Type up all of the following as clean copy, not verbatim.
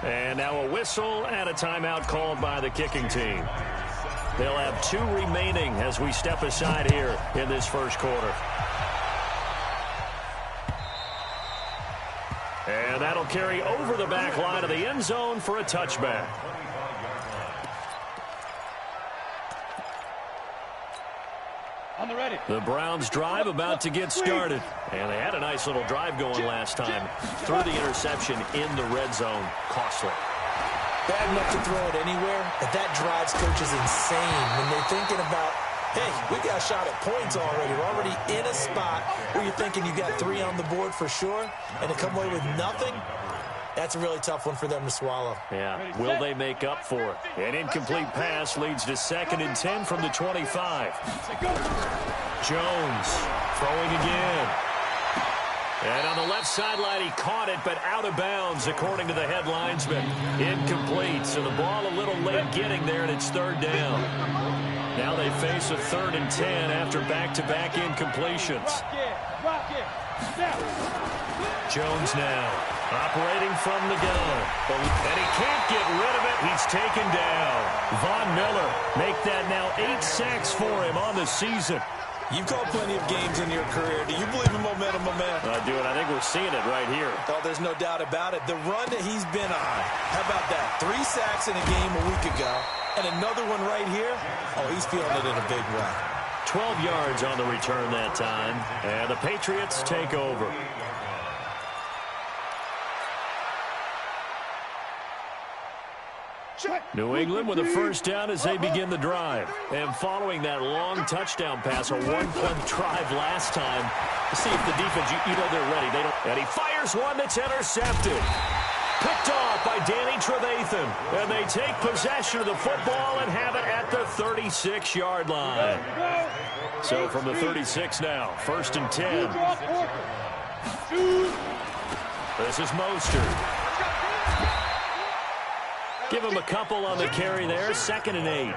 And now a whistle and a timeout called by the kicking team. They'll have 2 remaining as we step aside here in this first quarter. And that'll carry over the back line of the end zone for a touchback. The Browns drive about to get started. And they had a nice little drive going last time. Threw the interception in the red zone. Costly. Bad enough to throw it anywhere, but that drives coaches insane when they're thinking about, hey, we got a shot at points already. We're already in a spot where you're thinking you got 3 on the board for sure, and to come away with nothing, that's a really tough one for them to swallow. Yeah, will they make up for it? An incomplete pass leads to 2nd and 10 from the 25. Jones throwing again. And on the left sideline, he caught it, but out of bounds, according to the head linesman. Incomplete, so the ball a little late getting there, and it's 3rd down. Now they face a 3rd and 10 after back-to-back incompletions. Jones now operating from the gun. And he can't get rid of it. He's taken down. Von Miller make that now 8 sacks for him on the season. You've called plenty of games in your career. Do you believe in momentum, my man? I do, and I think we're seeing it right here. Oh, there's no doubt about it. The run that he's been on. How about that? 3 sacks in a game a week ago, and another one right here. Oh, he's feeling it in a big way. 12 yards on the return that time, and the Patriots take over. New England with a first down as they begin the drive. And following that long touchdown pass, a 1-play drive last time, to see if the defense, you know they're ready. And he fires one that's intercepted. Picked off by Danny Trevathan. And they take possession of the football and have it at the 36-yard line. So from the 36 now, 1st and 10. This is Mostert. Give him a couple on the carry there. 2nd and 8.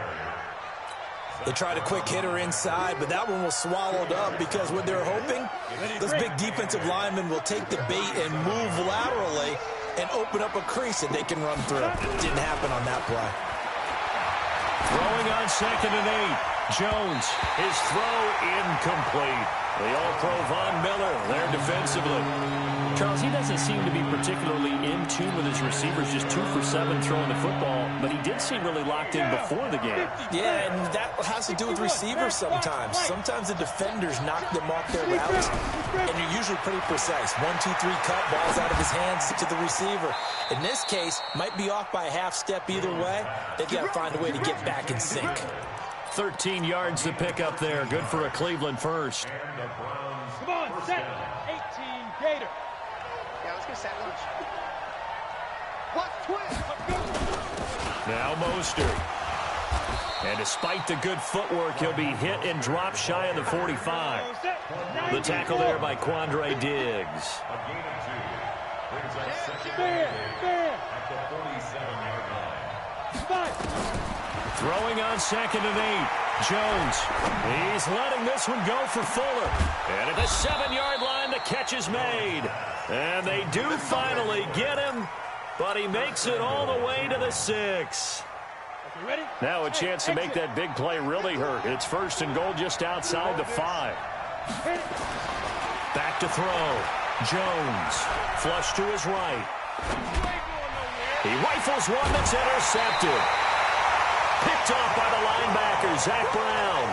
They tried a quick hitter inside, but that one was swallowed up because what they're hoping, those big defensive linemen will take the bait and move laterally and open up a crease that they can run through. Didn't happen on that play. Throwing on 2nd and 8. Jones, his throw incomplete. The All-Pro Von Miller there defensively. Charles, he doesn't seem to be particularly in tune with his receivers, just 2 for 7 throwing the football, but he did seem really locked in before the game. Yeah, and that has to do with receivers sometimes. Sometimes the defenders knock them off their routes, and you're usually pretty precise. 1, 2, 3 cut, balls out of his hands to the receiver. In this case, might be off by a half step either way. They've got to find a way to get back in sync. 13 yards to pick up there. Good for a Cleveland first. Come on, set. 18 Gator. Yeah, let's go set lunch. What? Twist. Now Mostert. And despite the good footwork, he'll be hit and dropped shy of the 45. The tackle there by Quandre Diggs. Throwing on 2nd and 8. Jones. He's letting this one go for Fuller. And at the 7-yard line, the catch is made. And they do finally get him, but he makes it all the way to the 6. Now a chance to make that big play really hurt. It's 1st and goal just outside the 5. Back to throw. Jones. Flush to his right. He rifles one that's intercepted. Picked off by the linebacker, Zach Brown.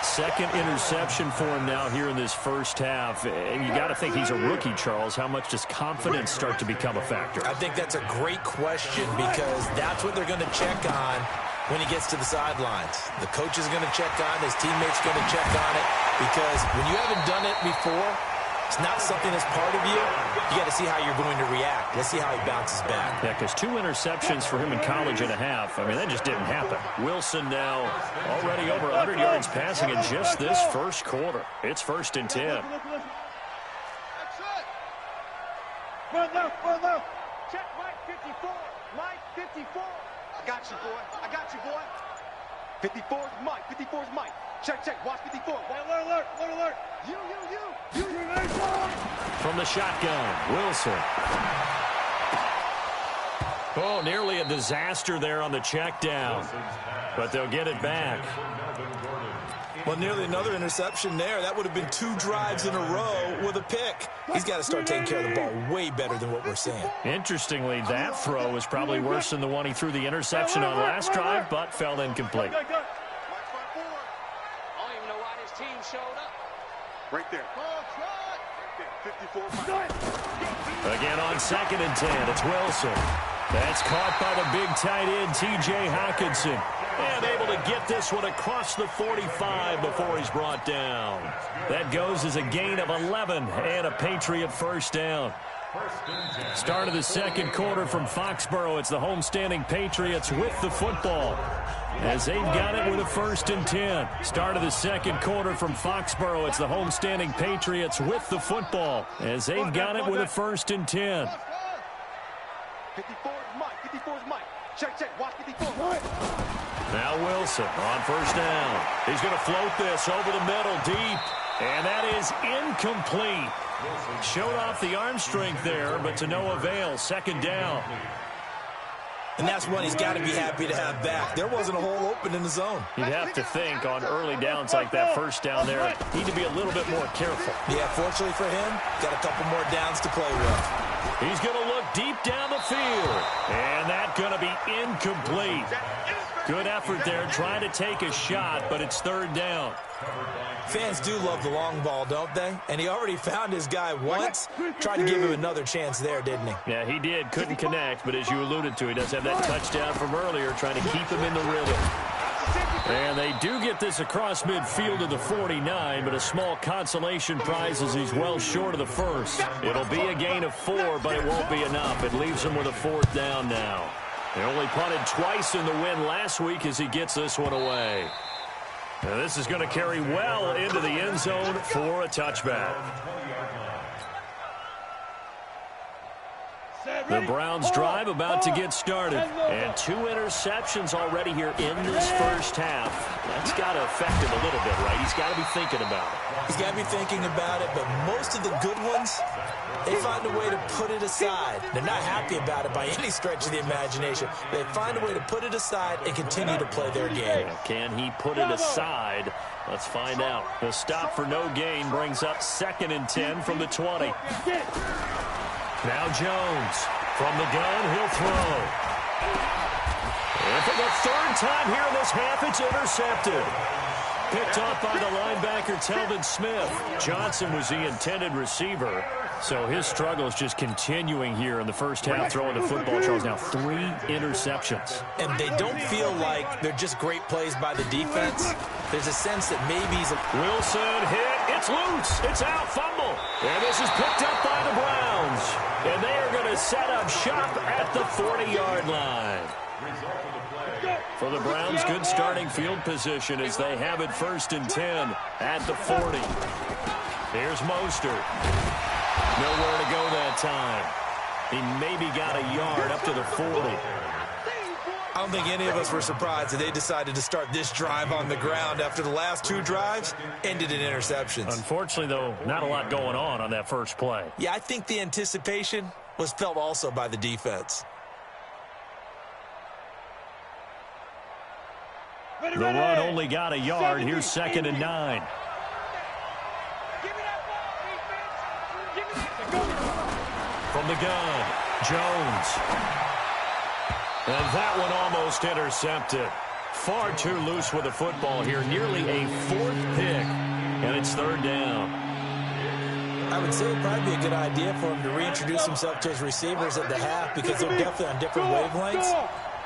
2nd interception for him now here in this first half. And you got to think he's a rookie, Charles. How much does confidence start to become a factor? I think that's a great question because that's what they're going to check on when he gets to the sidelines. The coach is going to check on, his teammates are going to check on it because when you haven't done it before, it's not something that's part of you. You got to see how you're going to react. Let's see how he bounces back. Yeah, because 2 interceptions for him in college and a half. I mean, that just didn't happen. Wilson now already over 100 yards passing in just this first quarter. It's 1st and 10. Run left. Check Mike 54. Mike 54. I got you, boy. I got you, boy. 54 is Mike. 54 is Mike. Check. Watch 54. Alert. You. From the shotgun, Wilson. Oh, nearly a disaster there on the check down. But they'll get it back. Well, nearly another interception there. That would have been 2 drives in a row with a pick. He's got to start taking care of the ball way better than what we're seeing. Interestingly, that throw was probably worse than the one he threw the interception on last drive, but fell incomplete. I don't even know why this team showed up. Right there. 54. Again on 2nd and 10, it's Wilson. That's caught by the big tight end, T.J. Hockenson. And able to get this one across the 45 before he's brought down. That goes as a gain of 11 and a Patriot first down. Start of the second quarter from Foxborough. It's the homestanding Patriots with the football, as they've got it with a 1st and 10. Start of the second quarter from Foxborough. It's the homestanding Patriots with the football, as they've got it with a 1st and 10. 54 is Mike. 54 is Mike. Check. Watch 54. Now Wilson on 1st down. He's going to float this over the middle deep. And that is incomplete. Showed off the arm strength there, but to no avail. 2nd down. And that's one he's got to be happy to have back. There wasn't a hole open in the zone. You'd have to think on early downs like that 1st down there, need to be a little bit more careful. Yeah, fortunately for him, got a couple more downs to play with. He's going to look deep down the field. And that's going to be incomplete. Good effort there, trying to take a shot, but it's 3rd down. Fans do love the long ball, don't they? And he already found his guy once. Tried to give him another chance there, didn't he? Yeah, he did. Couldn't connect, but as you alluded to, he does have that touchdown from earlier, trying to keep him in the rhythm. And they do get this across midfield to the 49, but a small consolation prize as he's well short of the 1st. It'll be a gain of 4, but it won't be enough. It leaves him with a 4th down now. They only punted twice in the win last week as he gets this one away. Now this is going to carry well into the end zone for a touchback. The Browns drive about to get started. And 2 interceptions already here in this 1st half. That's got to affect him a little bit, right? He's got to be thinking about it. He's got to be thinking about it, but most of the good ones, they find a way to put it aside. They're not happy about it by any stretch of the imagination. They find a way to put it aside and continue to play their game. Can he put it aside? Let's find out. The stop for no gain brings up 2nd and 10 from the 20. Now Jones from the gun, he'll throw. And for the 3rd time here in this half, it's intercepted. Picked off by the linebacker, Telvin Smith. Johnson was the intended receiver, so his struggle is just continuing here in the 1st half, throwing the football. Charles, now 3 interceptions. And they don't feel like they're just great plays by the defense. There's a sense that maybe he's Wilson hit. It's loose. It's out. Fumble. And this is picked up by the Browns. And they are going to set up shop at the 40-yard line. For the Browns, good starting field position as they have it 1st and 10 at the 40. Here's Mostert. Nowhere to go that time. He maybe got a yard up to the 40. I don't think any of us were surprised that they decided to start this drive on the ground after the last 2 drives ended in interceptions. Unfortunately, though, not a lot going on that first play. Yeah, I think the anticipation was felt also by the defense. The run only got a yard. Here's 2nd and 9. From the gun, Jones. And that one almost intercepted. Far too loose with the football here. Nearly a 4th pick. And it's 3rd down. I would say it'd probably be a good idea for him to reintroduce himself to his receivers at the half because they're definitely on different wavelengths.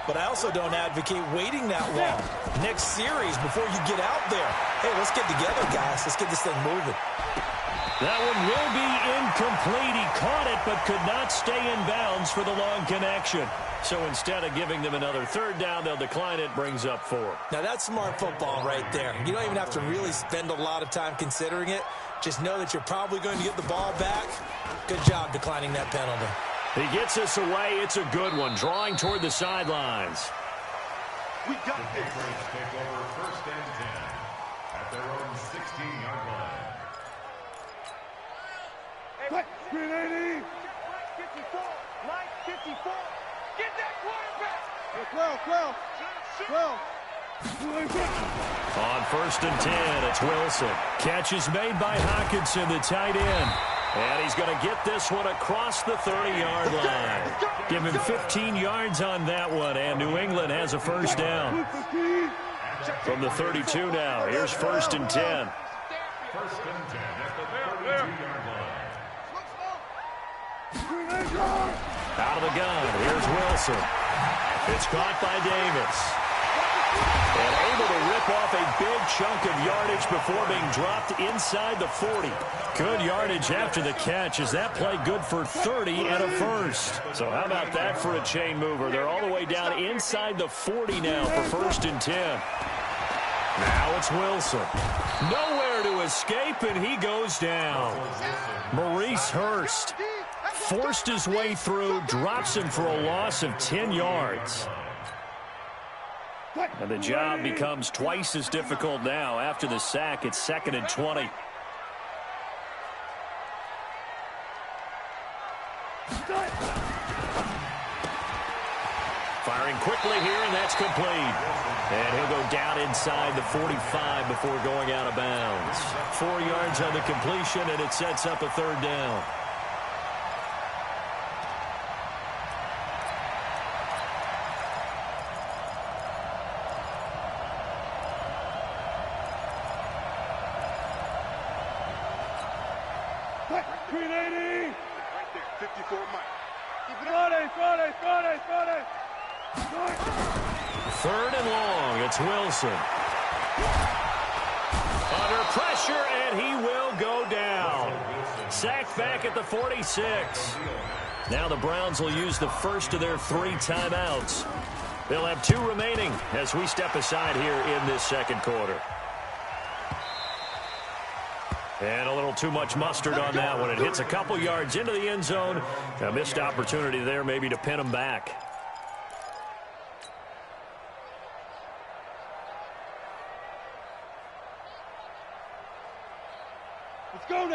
But I also don't advocate waiting that long. Next series, before you get out there, hey, let's get together, guys. Let's get this thing moving. That one will be incomplete. He caught it but could not stay in bounds for the long connection. So instead of giving them another 3rd down, they'll decline it, brings up 4. Now that's smart football right there. You don't even have to really spend a lot of time considering it. Just know that you're probably going to get the ball back. Good job declining that penalty. He gets us away. It's a good one. Drawing toward the sidelines. We got this. Take over 1st and 10 at their own 16-yard line. Hey, 54, line 54. Get that On 1st and 10, it's Wilson. Catch is made by Hockenson, the tight end. And he's going to get this one across the 30-yard line. Give him 15 yards on that one, and New England has a first down. From the 32 now, here's 1st and 10. 1st and 10 at the 32-yard line. Out of the gun, here's Wilson. It's caught by Davis. And able to rip off a big chunk of yardage before being dropped inside the 40. Good yardage after the catch. Is that play good for 30 and a first? So how about that for a chain mover? They're all the way down inside the 40 now for 1st and 10. Now it's Wilson. Nowhere to escape, and he goes down. Maurice Hurst forced his way through, drops him for a loss of 10 yards. And the job becomes twice as difficult now after the sack. It's 2nd and 20. Firing quickly here, and that's complete. And he'll go down inside the 45 before going out of bounds. 4 yards on the completion, and it sets up a 3rd down. Third and long, it's Wilson. Under pressure, and he will go down. Sacked back at the 46. Now the Browns will use the first of their 3 timeouts. They'll have 2 remaining as we step aside here in this 2nd quarter. And a little too much mustard on that one. It hits a couple yards into the end zone. A missed opportunity there maybe to pin him back.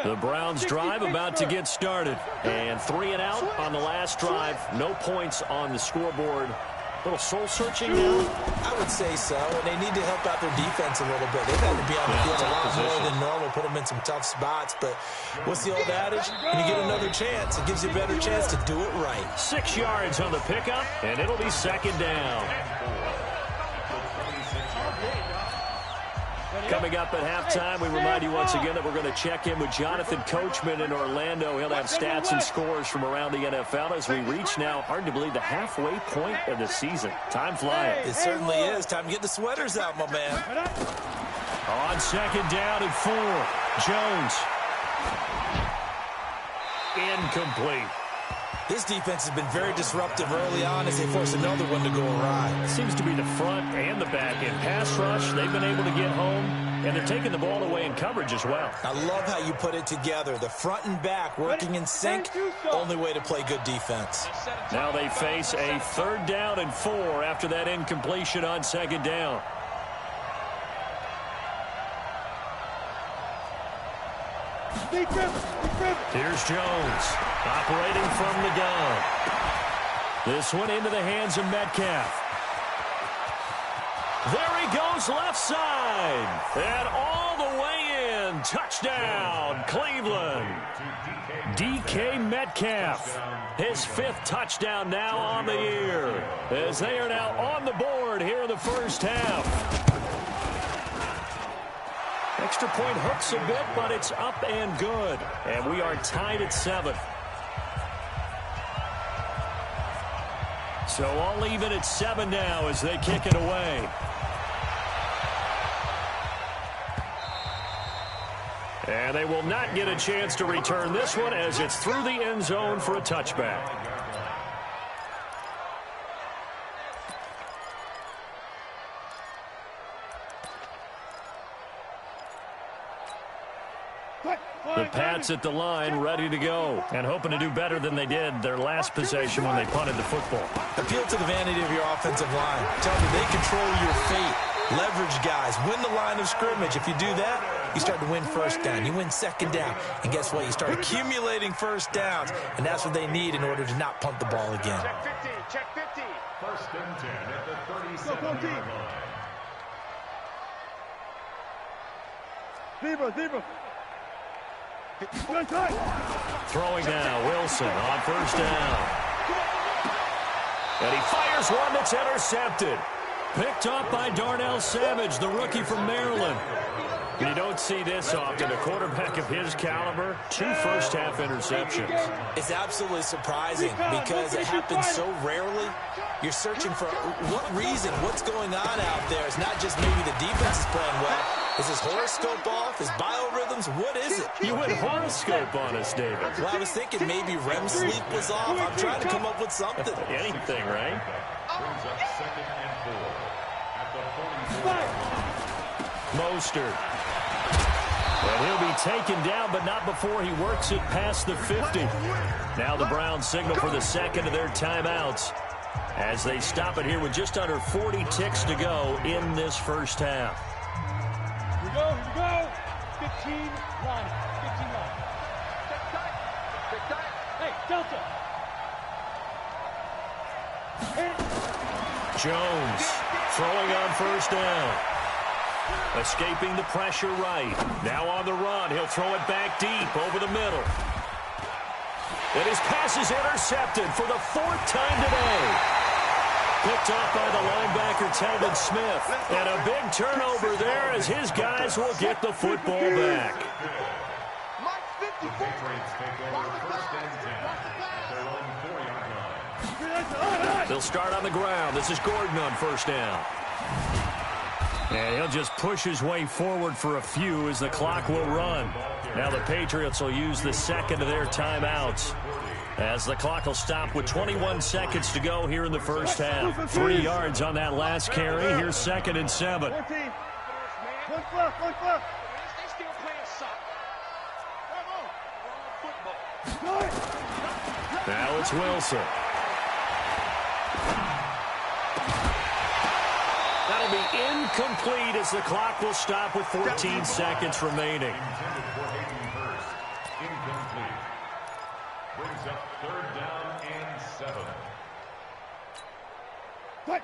The Browns drive about to get started. And 3 and out on the last drive. No points on the scoreboard. A little soul-searching now? I would say so, and they need to help out their defense a little bit. They've had to be on the field a lot more than normal, put them in some tough spots. But what's the old adage? When you get another chance, it gives you a better chance to do it right. 6 yards on the pickup, and it'll be 2nd down. Coming up at halftime, we remind you once again that we're going to check in with Jonathan Coachman in Orlando. He'll have stats and scores from around the NFL as we reach now, hard to believe, the halfway point of the season. Time flying. It certainly is. Time to get the sweaters out, my man. On 2nd down and 4, Jones. Incomplete. This defense has been very disruptive early on as they force another one to go awry. Seems to be the front and the back end. Pass rush, they've been able to get home, and they're taking the ball away in coverage as well. I love how you put it together. The front and back working in sync, only way to play good defense. Now they face a 3rd down and 4 after that incompletion on 2nd down. Here's Jones, operating from the gun. This one into the hands of Metcalf. There he goes, left side. And all the way in. Touchdown, Cleveland. DK Metcalf, his 5th touchdown now on the year, as they are now on the board here in the first half. Extra point hooks a bit, but it's up and good. And we are tied at 7. So all even at 7 now as they kick it away. And they will not get a chance to return this one as it's through the end zone for a touchback. The Pats at the line, ready to go, and hoping to do better than they did their last possession when they punted the football. Appeal to the vanity of your offensive line. Tell them they control your fate. Leverage guys. Win the line of scrimmage. If you do that, you start to win first down. You win second down. And guess what? You start accumulating first downs. And that's what they need in order to not punt the ball again. Check 15. Check 15. First and 10 at the 37-yard line. Zebra. Throwing now, Wilson on first down. And he fires one that's intercepted. Picked up by Darnell Savage, the rookie from Maryland. You don't see this often. A quarterback of his caliber, 2 first-half interceptions. It's absolutely surprising because it happens so rarely. You're searching for what reason, what's going on out there. It's not just maybe the defense is playing well. Is his horoscope off? His biorhythms? What is it? You went horoscope on us, David. Well, I was thinking maybe REM sleep was off. I'm trying to come up with something. Anything, right? Brings up 2nd and 4 at the 44. Mostert. And he'll be taken down, but not before he works it past the 50. Now the Browns signal for the second of their timeouts as they stop it here with just under 40 ticks to go in this first half. Here we go. 15 line. 15 line. Check tight. Hey, Delta. Jones throwing on first down. Escaping the pressure right. Now on the run. He'll throw it back deep over the middle. And his pass is intercepted for the 4th time today. Picked off by the linebacker, Telvin Smith. And a big turnover there as his guys will get the football back. The Patriots take over 1st and 10 at their own 4-yard line. They'll start on the ground. This is Gordon on first down. And he'll just push his way forward for a few as the clock will run. Now the Patriots will use the second of their timeouts as the clock will stop with 21 seconds to go here in the first half. 3 yards on that last carry. Here's 2nd and 7. 14. One left. They still playing soccer. Football. Now it's Wilson. That'll be incomplete as the clock will stop with 14 seconds remaining. Intended for Hayden Hurst. Incomplete. Brings up 3rd down and 7.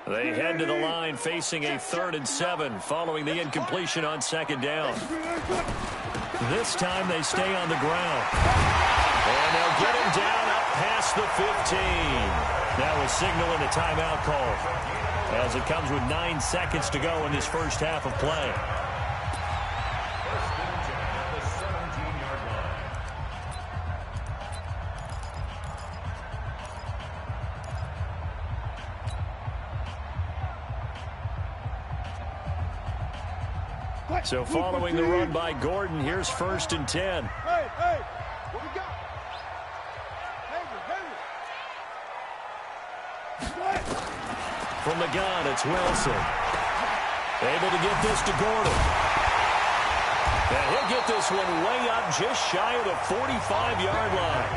They head to the line facing a 3rd and 7 following the incompletion on 2nd down. This time they stay on the ground. And they'll get him down up past the 15. Now a signal and a timeout call as it comes with 9 seconds to go in this first half of play. 1st and 10 at the 17-yard line. So following the run by Gordon, here's 1st and 10. Hey. What we got? From the gun, it's Wilson. Able to get this to Gordon. And he'll get this one way up just shy of the 45-yard line.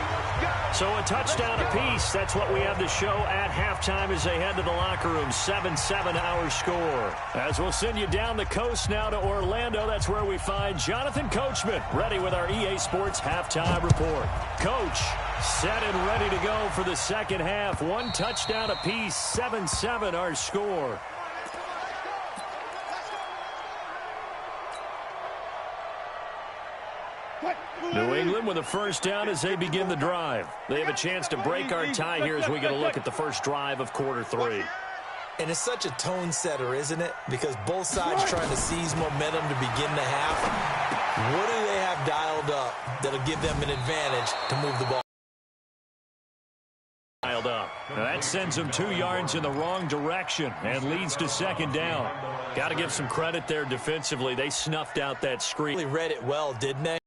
So a touchdown apiece. That's what we have to show at halftime as they head to the locker room. 7-7 our score. As we'll send you down the coast now to Orlando. That's where we find Jonathan Coachman ready with our EA Sports halftime report. Coach, set and ready to go for the second half. 1 touchdown apiece. 7-7 our score. New England with a first down as they begin the drive. They have a chance to break our tie here as we get a look at the first drive of quarter 3. And it's such a tone setter, isn't it? Because both sides trying to seize momentum to begin the half. What do they have dialed up that'll give them an advantage to move the ball? Dialed up. Now that sends them 2 yards in the wrong direction and leads to second down. Got to give some credit there defensively. They snuffed out that screen. Really read it well, didn't they?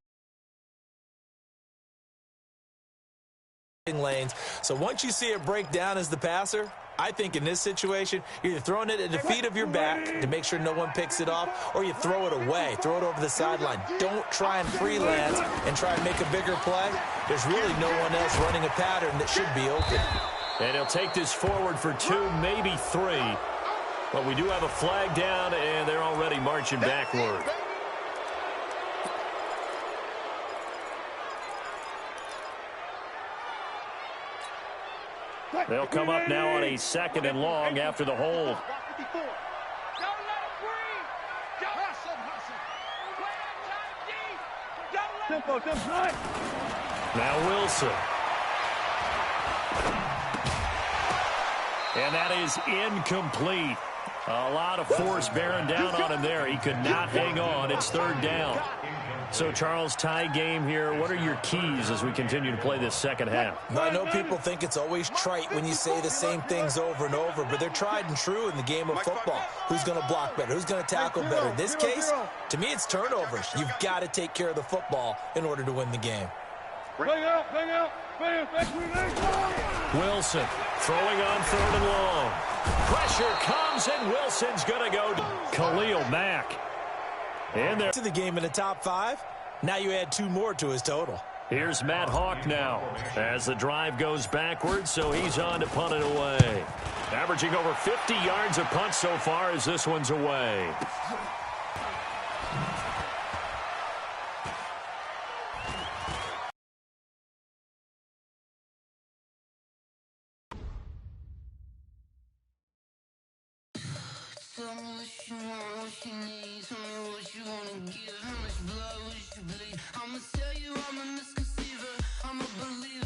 Lanes. So once you see it break down as the passer, I think in this situation, you're either throwing it at the feet of your back to make sure no one picks it off, or you throw it away, throw it over the sideline. Don't try and freelance and try and make a bigger play. There's really no one else running a pattern that should be open. And he'll take this forward for 2, maybe 3. But we do have a flag down, and they're already marching backward. They'll come up now on a 2nd and long after the hold. Now Wilson. And that is incomplete. A lot of force bearing down on him there. He could not hang on. It's 3rd down. So, Charles, tie game here. What are your keys as we continue to play this second half? I know people think it's always trite when you say the same things over and over, but they're tried and true in the game of football. Who's going to block better? Who's going to tackle better? In this case, to me, it's turnovers. You've got to take care of the football in order to win the game. Bring out. Wilson throwing on 3rd and long. Pressure comes, and Wilson's going to go to Khalil Mack. And there to the game in the top 5. Now you add 2 more to his total. Here's Matt Hawk now as the drive goes backwards, so he's on to punt it away. Averaging over 50 yards a punt so far as this one's away. Tell me what you want, what you need. Tell me what you wanna give. How much blood would you bleed? I'ma tell you I'm a misconceiver. I'm a believer.